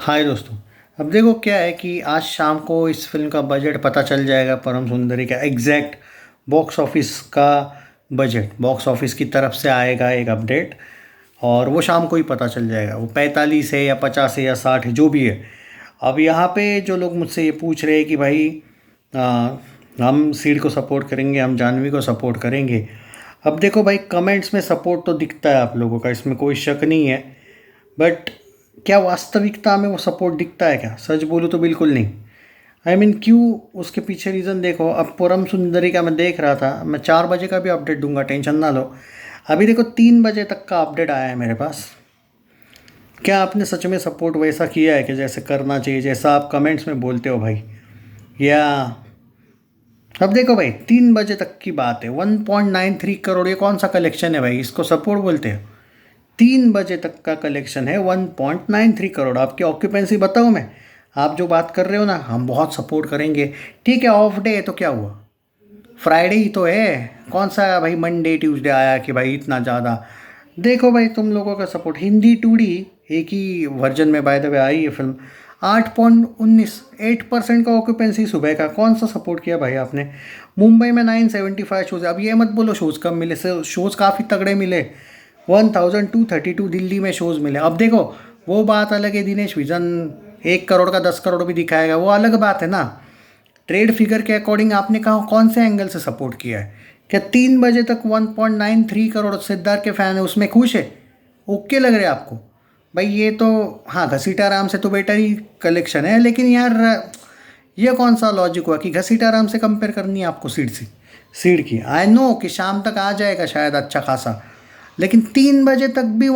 हाय दोस्तों। अब देखो क्या है कि आज शाम को इस फिल्म का बजट पता चल जाएगा। परम सुंदरी का एग्जैक्ट बॉक्स ऑफिस का बजट बॉक्स ऑफिस की तरफ से आएगा एक अपडेट। और वो शाम को ही पता चल जाएगा, वो 45 है या 50 है या 60 है जो भी है। अब यहाँ पे जो लोग मुझसे ये पूछ रहे हैं कि भाई आ, हम सीड को सपोर्ट करेंगे, हम जानवी को सपोर्ट करेंगे। अब देखो भाई, कमेंट्स में सपोर्ट तो दिखता है आप लोगों का, इसमें कोई शक नहीं है। बट क्या वास्तविकता में वो सपोर्ट दिखता है? क्या सच बोलूँ तो बिल्कुल नहीं। क्यों? उसके पीछे रीज़न देखो। अब परम सुंदरी का मैं देख रहा था, मैं 4 बजे का भी अपडेट दूंगा, टेंशन ना लो। अभी देखो 3 बजे तक का अपडेट आया है मेरे पास। क्या आपने सच में सपोर्ट वैसा किया है कि जैसे करना चाहिए, जैसा आप कमेंट्स में बोलते हो भाई? या अब देखो भाई, 3 बजे तक की बात है, 1.93 करोड़, ये कौन सा कलेक्शन है भाई? इसको सपोर्ट बोलते हो? 3 बजे तक का कलेक्शन है 1.93 करोड़। आपकी ऑक्यूपेंसी बताऊँ मैं? आप जो बात कर रहे हो ना, हम बहुत सपोर्ट करेंगे, ठीक है, ऑफ डे है तो क्या हुआ? फ्राइडे ही तो है। कौन सा भाई मंडे ट्यूसडे आया कि भाई इतना ज़्यादा? देखो भाई, तुम लोगों का सपोर्ट हिंदी 2D एक ही वर्जन में बाय द वे आई है फिल्म। 8.19 8% का ऑक्यूपेंसी सुबह का। कौन सा सपोर्ट किया भाई आपने? मुंबई में 975 शोज़। अब ये मत बोलो शोज़ कम मिले, से शोज़ काफ़ी तगड़े मिले। 1232 दिल्ली में शोज़ मिले। अब देखो, वो बात अलग है, दिनेश विजन 1 करोड़ का 10 करोड़ भी दिखाएगा, वो अलग बात है ना। ट्रेड फिगर के अकॉर्डिंग आपने कहा कौन से एंगल से सपोर्ट किया है? क्या 3 बजे तक 1.93 करोड़ सिद्धार्थ के फैन है, उसमें खुश है? ओके लग रहा है आपको? भाई ये तो, हाँ, घसीटा राम से तो बेटर ही कलेक्शन है, लेकिन यार ये कौन सा लॉजिक हुआ कि घसीटा राम से कंपेयर करनी है आपको सीड से? सीड की आई नो कि शाम तक आ जाएगा शायद अच्छा खासा, लेकिन 3 बजे तक भी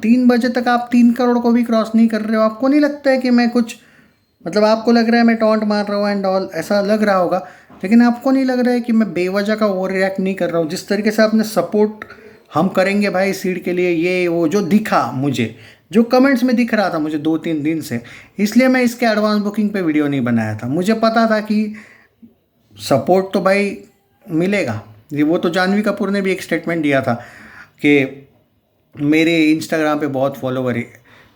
3 बजे तक आप 3 करोड़ को भी क्रॉस नहीं कर रहे हो। आपको नहीं लगता है कि मैं कुछ, मतलब आपको लग रहा है मैं टॉन्ट मार रहा हूँ एंड ऑल, ऐसा लग रहा होगा, लेकिन आपको नहीं लग रहा है कि मैं बेवजह का ओवर रिएक्ट नहीं कर रहा हूँ? जिस तरीके से आपने सपोर्ट हम करेंगे भाई सीड के लिए, ये वो जो दिखा मुझे, जो कमेंट्स में दिख रहा था मुझे 2-3 दिन से, इसलिए मैं इसके एडवांस बुकिंग पे वीडियो नहीं बनाया था। मुझे पता था कि सपोर्ट तो भाई मिलेगा। ये वो तो जानवी कपूर ने भी एक स्टेटमेंट दिया था कि मेरे इंस्टाग्राम पे बहुत फॉलोवर है,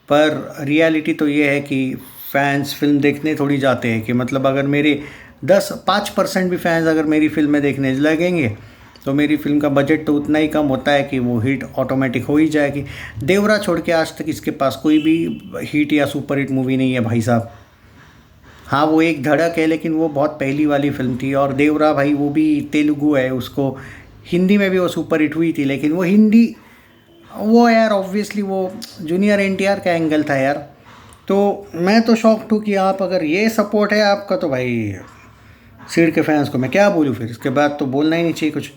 पर रियलिटी तो ये है कि फैंस फिल्म देखने थोड़ी जाते हैं। कि मतलब अगर मेरे 5% भी फैंस अगर मेरी फिल्म में देखने लगेंगे तो मेरी फिल्म का बजट तो उतना ही कम होता है कि वो हिट ऑटोमेटिक हो ही जाएगी। देवरा छोड़ के आज तक इसके पास कोई भी हिट या सुपर हिट मूवी नहीं है भाई साहब। हाँ, वो एक धड़क है, लेकिन वो बहुत पहली वाली फिल्म थी। और देवरा भाई वो भी तेलुगु है, उसको हिंदी में भी वो सुपर हिट हुई थी, लेकिन वो हिंदी, वो यार ऑब्वियसली वो जूनियर एनटीआर का एंगल था यार। तो मैं तो शॉक्ड हूँ कि आप, अगर ये सपोर्ट है आपका तो भाई सीड के फैंस को मैं क्या बोलूँ फिर? इसके बाद तो बोलना ही नहीं चाहिए कुछ।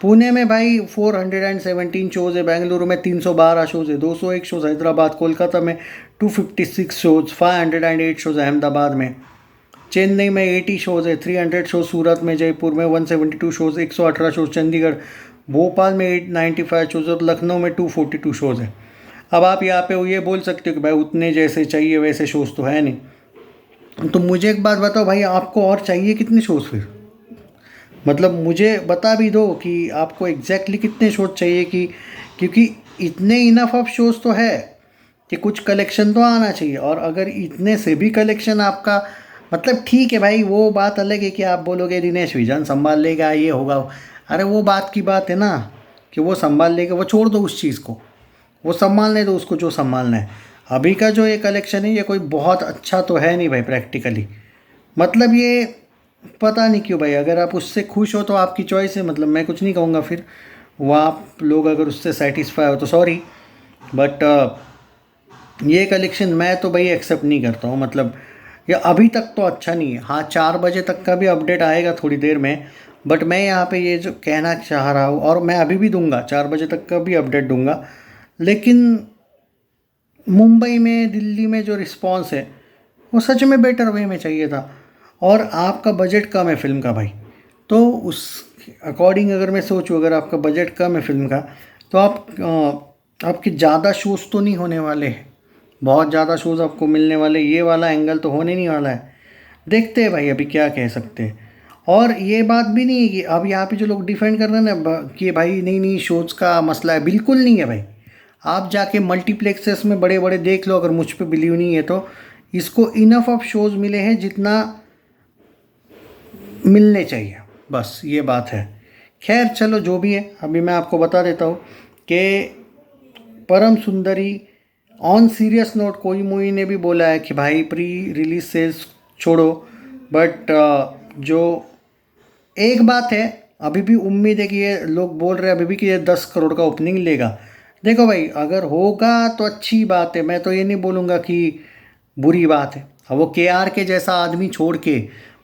पुणे में भाई 417 शोज़ है, बेंगलुरु में 312 शोज़ है, 201 शोज़ हैदराबाद, कोलकाता में 256 शोज़, 508 शोज़ अहमदाबाद में, चेन्नई में 80 शोज़ है, 300 शोज़ सूरत में, जयपुर में 172 शोज़, 118 शोज़ चंडीगढ़, भोपाल में 895 शोज़ और लखनऊ में 242 शोज़ है। अब आप यहाँ पे ये बोल सकते हो कि भाई उतने जैसे चाहिए वैसे शोज़ तो है नहीं। तो मुझे एक बात बताओ भाई, आपको और चाहिए कितने शोज़ फिर? मतलब मुझे बता भी दो कि आपको एग्जैक्टली कितने शोज़ चाहिए, कि क्योंकि इतने इनफ ऑफ शोज़ तो है कि कुछ कलेक्शन तो आना चाहिए। और अगर इतने से भी कलेक्शन आपका, मतलब ठीक है भाई, वो बात अलग है कि आप बोलोगे दिनेश विजन संभाल लेगा, ये होगा। अरे वो बात की बात है ना, कि वो संभाल लेगा, वो छोड़ दो उस चीज़ को, वो संभालने दो उसको जो संभालना है। अभी का जो ये कलेक्शन है ये कोई बहुत अच्छा तो है नहीं भाई प्रैक्टिकली। मतलब ये पता नहीं क्यों भाई, अगर आप उससे खुश हो तो आपकी चॉइस है, मतलब मैं कुछ नहीं कहूँगा फिर। वो आप लोग अगर उससे सेटिस्फाई हो तो सॉरी, बट ये कलेक्शन मैं तो भाई एक्सेप्ट नहीं करता हूँ। मतलब ये अभी तक तो अच्छा नहीं है। हाँ, 4 बजे तक का भी अपडेट आएगा थोड़ी देर में, बट मैं यहाँ पे ये जो कहना चाह रहा हूँ, और मैं अभी भी दूंगा 4 बजे तक का भी अपडेट दूंगा, लेकिन मुंबई में दिल्ली में जो रिस्पांस है वो सच में बेटर वे में चाहिए था। और आपका बजट कम है फिल्म का भाई, तो उस अकॉर्डिंग अगर मैं सोचूं, अगर आपका बजट कम है फिल्म का, तो आपके ज़्यादा शोज़ तो नहीं होने वाले हैं। बहुत ज़्यादा शोज़ आपको मिलने वाले, ये वाला एंगल तो होने नहीं वाला है। देखते हैं भाई, अभी क्या कह सकते हैं। और ये बात भी नहीं है कि अब यहाँ पे जो लोग डिफेंड कर रहे हैं ना कि भाई नहीं नहीं शोज़ का मसला है, बिल्कुल नहीं है भाई। आप जाके मल्टीप्लेक्सेस में बड़े बड़े देख लो, अगर मुझ पे बिलीव नहीं है तो। इसको इनफ ऑफ शोज़ मिले हैं जितना मिलने चाहिए, बस ये बात है। खैर चलो जो भी है, अभी मैं आपको बता देता हूँ कि परम सुंदरी, ऑन सीरियस नोट कोई मूवी ने भी बोला है कि भाई प्री रिलीज सेल्स छोड़ो, बट जो एक बात है, अभी भी उम्मीद है कि ये लोग बोल रहे हैं अभी भी कि ये 10 करोड़ का ओपनिंग लेगा। देखो भाई, अगर होगा तो अच्छी बात है, मैं तो ये नहीं बोलूँगा कि बुरी बात है। अब वो के जैसा आदमी छोड़ के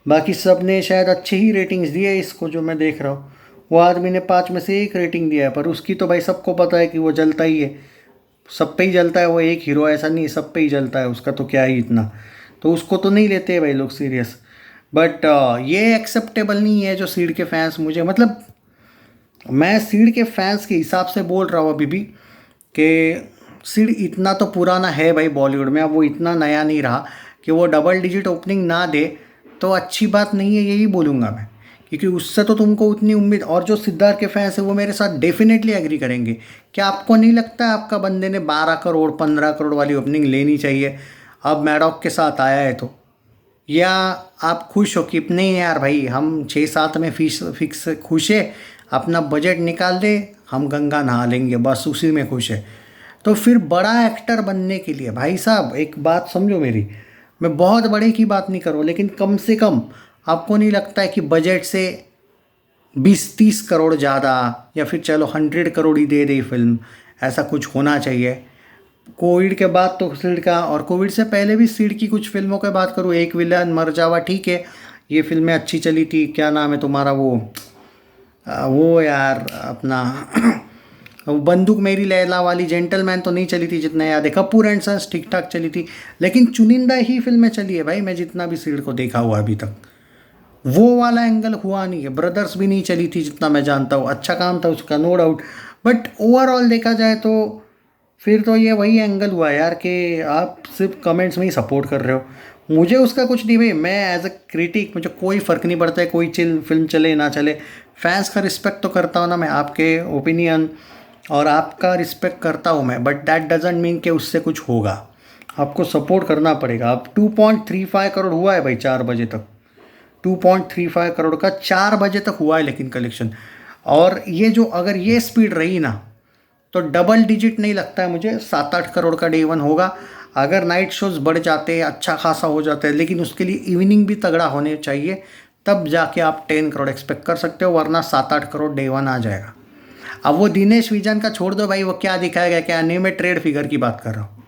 बाकी सब ने शायद अच्छी ही रेटिंग्स दी है इसको, जो मैं देख रहा हूँ। वो आदमी ने 5 में से 1 रेटिंग दिया है, पर उसकी तो भाई सबको पता है कि वो जलता ही है, सब पे ही जलता है। वो एक हीरो ऐसा नहीं, सब पे ही जलता है, उसका तो क्या ही इतना, तो उसको तो नहीं लेते भाई लोग सीरियस। बट ये एक्सेप्टेबल नहीं है जो सीड के फैंस मुझे, मतलब मैं सीड के फैंस के हिसाब से बोल रहा हूँ अभी भी कि सीड इतना तो पुराना है भाई बॉलीवुड में, अब वो इतना नया नहीं रहा कि वो डबल डिजिट ओपनिंग ना दे तो अच्छी बात नहीं है, यही बोलूँगा मैं। क्योंकि उससे तो तुमको उतनी उम्मीद, और जो सिद्धार्थ के फैंस है वो मेरे साथ डेफिनेटली एग्री करेंगे। क्या आपको नहीं लगता है आपका बंदे ने 12 करोड़ 15 करोड़ वाली ओपनिंग लेनी चाहिए अब मैडॉक के साथ आया है तो? या आप खुश हो कि नहीं यार भाई हम 6-7 में फिक्स खुश है, अपना बजट निकाल दे, हम गंगा नहा लेंगे, बस उसी में खुश है? तो फिर बड़ा एक्टर बनने के लिए भाई साहब एक बात समझो मेरी, मैं बहुत बड़े की बात नहीं कर रहा हूँ, लेकिन कम से कम आपको नहीं लगता है कि बजट से 20-30 करोड़ ज़्यादा, या फिर चलो 100 करोड़ ही दे दे फिल्म, ऐसा कुछ होना चाहिए? कोविड के बाद तो सीड का, और कोविड से पहले भी सीड की कुछ फिल्मों की बात करूँ, एक विलन मर जावा ठीक है, ये फिल्में अच्छी चली थी। क्या नाम है तुम्हारा वो यार अपना वो बंदूक मेरी लैला वाली, जेंटलमैन तो नहीं चली थी जितना याद है, कपूर एंड सन्स ठीक ठाक चली थी, लेकिन चुनिंदा ही फिल्में चली है भाई, मैं जितना भी सीड को देखा हुआ अभी तक वो वाला एंगल हुआ नहीं है। ब्रदर्स भी नहीं चली थी जितना मैं जानता हूँ, अच्छा काम था उसका नो डाउट, बट ओवरऑल देखा जाए तो फिर तो ये वही एंगल हुआ यार कि आप सिर्फ कमेंट्स में ही सपोर्ट कर रहे हो। मुझे उसका कुछ नहीं भाई, मैं एज अ क्रिटिक मुझे कोई फ़र्क नहीं पड़ता है कोई फिल्म चले ना चले, फैंस का रिस्पेक्ट तो करता हूँ ना मैं, आपके ओपिनियन और आपका रिस्पेक्ट करता हूँ मैं, बट दैट डजेंट मीन कि उससे कुछ होगा, आपको सपोर्ट करना पड़ेगा। अब 2.35 करोड़ हुआ है भाई 4 बजे तक, 2.35 करोड़ का 4 बजे तक हुआ है लेकिन कलेक्शन, और ये जो अगर ये स्पीड रही ना तो डबल डिजिट नहीं लगता है मुझे, 7-8 करोड़ का डे 1 होगा। अगर नाइट शोज़ बढ़ जाते हैं, अच्छा खासा हो जाता है, लेकिन उसके लिए इवनिंग भी तगड़ा होने चाहिए, तब जाके आप 10 करोड़ एक्सपेक्ट कर सकते हो, वरना 7-8 करोड़ डे 1 आ जाएगा। अब वो दिनेश विजन का छोड़ दो भाई, वो क्या दिखाएगा, क्या नहीं, मैं ट्रेड फिगर की बात कर रहा हूँ,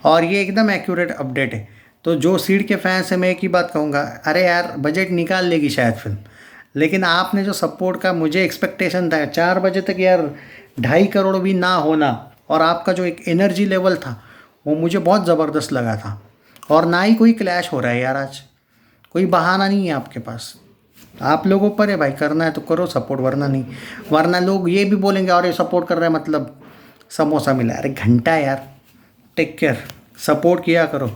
और ये एकदम एक्यूरेट अपडेट है। तो जो सीड के फैंस हैं मैं एक ही बात कहूँगा, अरे यार बजट निकाल लेगी शायद फिल्म, लेकिन आपने जो सपोर्ट का मुझे एक्सपेक्टेशन था 4 बजे तक यार 2.5 करोड़ भी ना होना, और आपका जो एक एनर्जी लेवल था वो मुझे बहुत ज़बरदस्त लगा था। और ना ही कोई क्लैश हो रहा है यार, आज कोई बहाना नहीं है आपके पास, आप लोगों पर है भाई, करना है तो करो सपोर्ट, वरना नहीं। वरना लोग ये भी बोलेंगे और ये सपोर्ट कर रहे हैं मतलब समोसा मिला, अरे घंटा यार। टेक केयर, सपोर्ट किया करो।